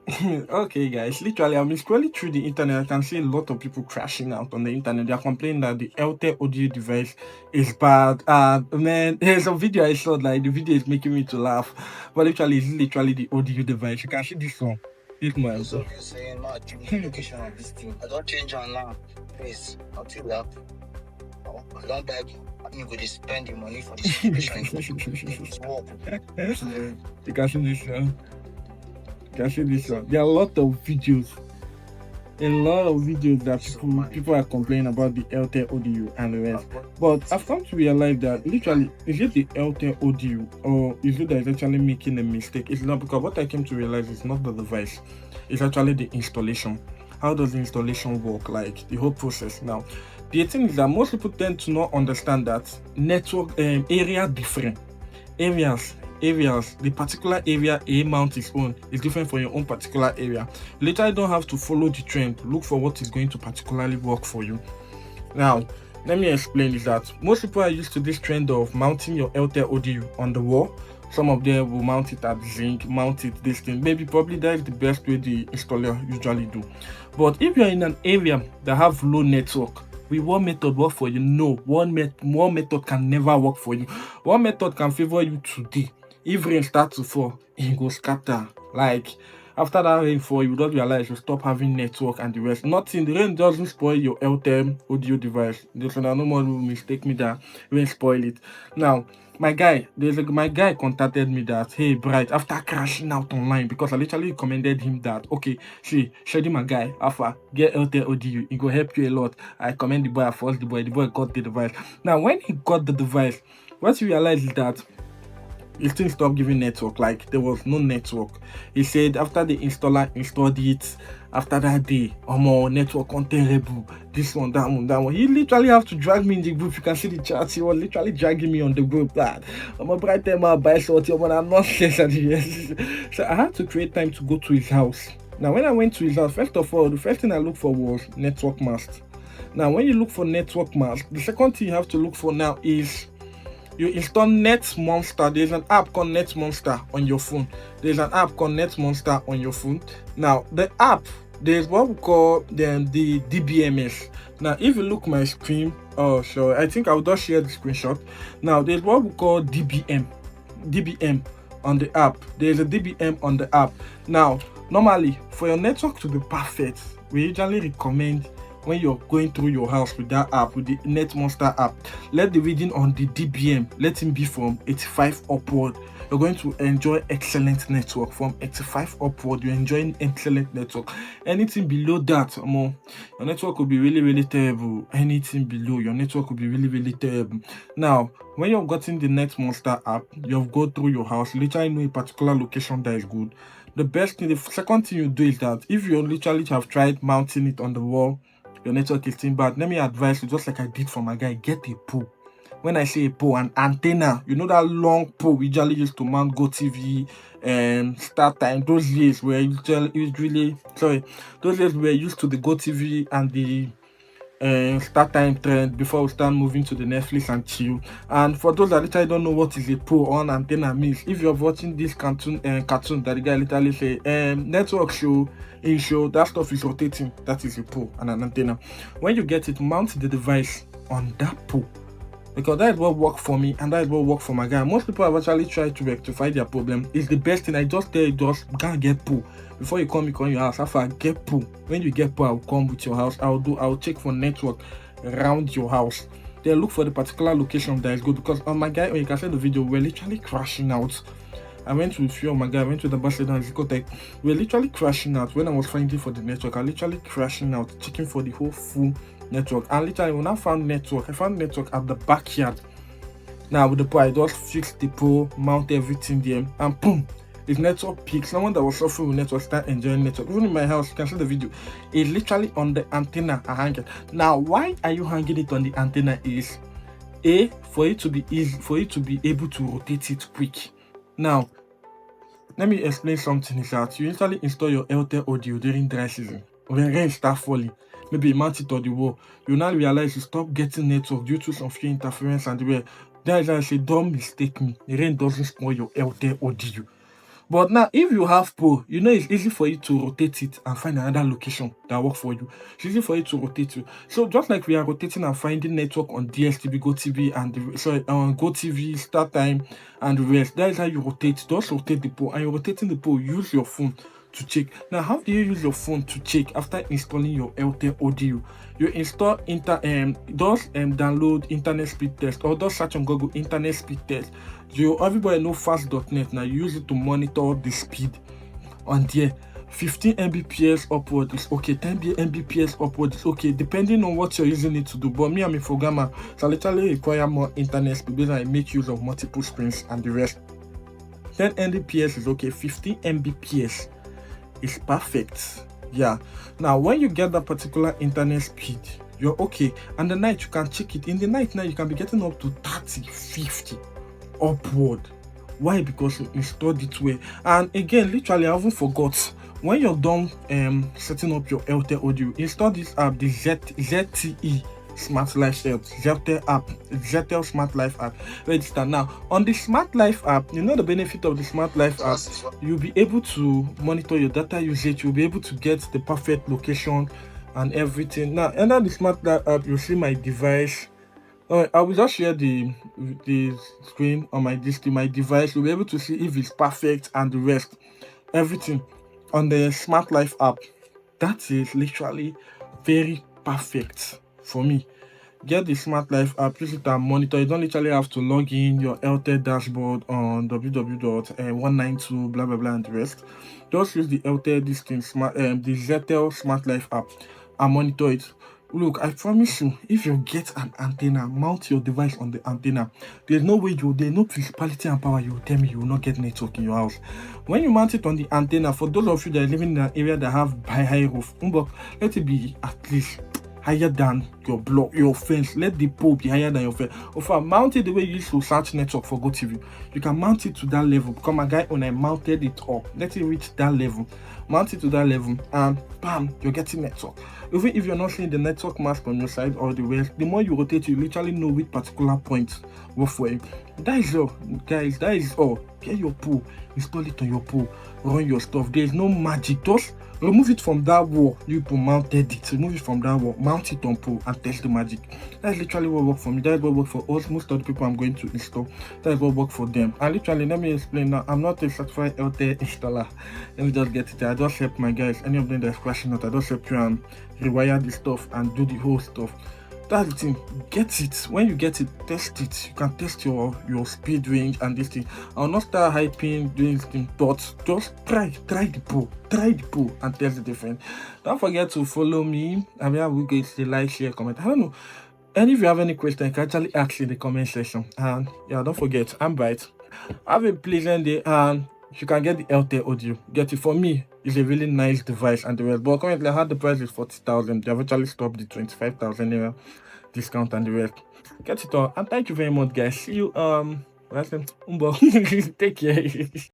Okay, guys. Literally, I'm scrolling through the internet. I can see a lot of people crashing out on the internet. They are complaining that the Airtel ODU device is bad. Man, there's a video I saw. Like the video is making me to laugh, but literally, it's literally the ODU device. You can see this one. This one. Those of you saying, "Ma, change the location of this thing." I don't change on now. Please, until that. I don't beg you. You go to spend the money for this location. It's work. You can see this one. You can see this one. There are a lot of videos. A lot of videos that people are complaining about the Airtel ODU and the rest. But I've come to realize that literally, is it the Airtel ODU or is it that is actually making a mistake? It's not, because what I came to realize is not the device, it's actually the installation. How does the installation work? Like the whole process. Now, the thing is that most people tend to not understand that network area different areas, the particular area a mount is on is different for your own particular area. You literally don't have to follow the trend. Look for what is going to particularly work for you. Now, let me explain is that most people are used to this trend of mounting your Airtel ODU on the wall. Some of them will mount it at zinc, mount it this thing. Maybe probably that is the best way the installer usually do. But if you're in an area that have low network, will one method work for you? No, one method can never work for you. One method can favor you today. If rain starts to fall, it go scatter. Like after that rainfall, you don't realize you stop having network and the rest. Nothing, the rain doesn't spoil your Airtel audio device. There's no more mistake me that rain spoil it. Now, my guy contacted me that, hey Bright, after crashing out online, because I literally recommended him that, okay, see, Shady my guy, Alpha, get Airtel ODU, it will help you a lot. I commend the boy, I forced the boy got the device. Now when he got the device, what he realized is that it still stopped giving network. Like there was no network. He said after the installer installed it, after that day, more network on terrible. This one, that one, that one. He literally have to drag me in the group. You can see the chat. He was literally dragging me on the group. That I'm a bright time I buy something, but I'm not sure. So I had to create time to go to his house. Now when I went to his house, first of all, the first thing I looked for was network mask. Now when you look for network mask, the second thing you have to look for now is you install NetMonster. There's an app called NetMonster on your phone. Now, the app, there's what we call the DBMS. Now, if you look my screen, I think I'll just share the screenshot. Now, there's what we call DBM on the app. There's a DBM on the app. Now, normally, for your network to be perfect, we usually recommend when you're going through your house with that app, with the NetMonster app, let the reading on the DBM, let him be from 85 upward. You're going to enjoy excellent network. From 85 upward, you're enjoying excellent network. Anything below that, your network will be really, really terrible. Anything below, your network will be really, really terrible. Now, when you've gotten the NetMonster app, you've go through your house, literally know a particular location that is good. The second thing you do is that if you literally have tried mounting it on the wall, your network is still bad, let me advise you, just like I did for my guy, get a pole. When I say a pole, an antenna, you know that long pole we usually used to mount GoTV and StarTime. Those years were those years we were used to the GoTV and the StarTime trend before we start moving to the Netflix and chill. And for those that literally don't know what is a pole or an antenna means, if you're watching this cartoon that the guy literally say network show, that stuff is rotating, that is a pole and an antenna. When you get it, mount the device on that pole, because that is what worked for me and that is what worked for my guy. Most people have actually tried to rectify their problem. It's the best thing. I just tell you, just go and get pole. Before you come your house, after I get pole. When you get pole, I'll come with your house. I'll check for network around your house. Then look for the particular location that is good, because on my guy, when you can see the video, we're literally crashing out. I went with few of my guy, I went to the Barcelona and Zicotech. We're literally crashing out. When I was finding for the network, I literally crashing out, checking for the whole full network. And literally when I found network at the backyard. Now with the pole, I just fixed the pole, mount everything there, and boom, his network peak. Someone that was suffering with network start enjoying network. Even in my house, you can see the video. It's literally on the antenna I hang it. Now, why are you hanging it on the antenna? Is for it to be easy, for it to be able to rotate it quick. Now, let me explain something. Is that you usually install your Airtel ODU during dry season. When rain starts falling, maybe you mount it on the wall, you now realize you stop getting network due to some few interference and the way. That is why I say, don't mistake me. The rain doesn't spoil your Airtel ODU. But now, if you have Pro, you know it's easy for you to rotate it and find another location that works for you. It's easy for you to rotate it. So just like we are rotating and finding network on DSTV, GoTV, and on GoTV, StarTime, and the rest, that is how you rotate. Just rotate the Pro, and you're rotating the Pro. Use your phone to check. Now, how do you use your phone to check after installing your Airtel ODU? You install download internet speed test, or just search on Google internet speed test. Everybody know fast.net. Now you use it to monitor the speed on there. 15 Mbps upward is okay, 10 Mbps upward is okay, depending on what you're using it to do. But me, I'm a programmer, so I literally require more internet speed because I make use of multiple screens and the rest. 10 Mbps is okay, 15 Mbps is perfect. Yeah. Now, when you get that particular internet speed, you're okay. And the night you can check it. In the night now, you can be getting up to 30, 50 upward. Why? Because you installed it well. And again, literally, I haven't forgot. When you're done setting up your Airtel ODU, install this app, the ZTE Smart Life app, Zetel Smart Life app. Register now. On the Smart Life app, you know the benefit of the Smart Life app. You'll be able to monitor your data usage. You'll be able to get the perfect location and everything. Now, under the Smart Life app, you'll see my device. I will just share the screen on my device. You'll be able to see if it's perfect and the rest, everything on the Smart Life app. That is literally very perfect for me. Get the Smart Life app, use it and monitor. You don't literally have to log in your Airtel dashboard on www.192 blah blah blah and the rest. Just use the Airtel the Zetel Smart Life app and monitor it. Look, I promise you, if you get an antenna, mount your device on the antenna. There's no way there's no principality and power you will tell me you will not get network in your house. When you mount it on the antenna, for those of you that are living in an area that have high roof, let it be at least higher than your block, your fence. Let the pole be higher than your fence. Or mount it the way you used to search network for GoTV. You can mount it to that level. Because my guy, when I mounted it up, let it reach that level. Mount it to that level, and bam, you're getting network. Even if you're not seeing the network mask on your side or the rest, the more you rotate, you literally know which particular point work for you. That is all, guys. That is all. Get your pole, install it on your pole, run your stuff. There is no magic. Just remove it from that wall. You mounted it. Remove it from that wall, mount it on pole, and test the magic. That's literally what worked for me. That is what worked for us. Most of the people I'm going to install, that is what worked for them. And literally, let me explain now. I'm not a certified Airtel installer. Let me just get it there. I just help my guys. Any of them that's crashing out, I just help you and rewire the stuff and do the whole stuff. That's the thing. Get it. When you get it, test it. You can test your speed range and this thing. I'll not start hyping doing this thing, but just try the Pro, and test the difference. Don't forget to follow me. I mean, we get the like, share, comment. I don't know. And if you have any question, you can actually ask in the comment section. And yeah, don't forget, I'm Bright. Have a pleasant day, and you can get the Airtel ODU. Get it. For me, it's a really nice device and the rest. But currently, I had the price is 40,000. They have actually stopped the 25,000 discount and the rest. Get it all. And thank you very much, guys. See you. Take care.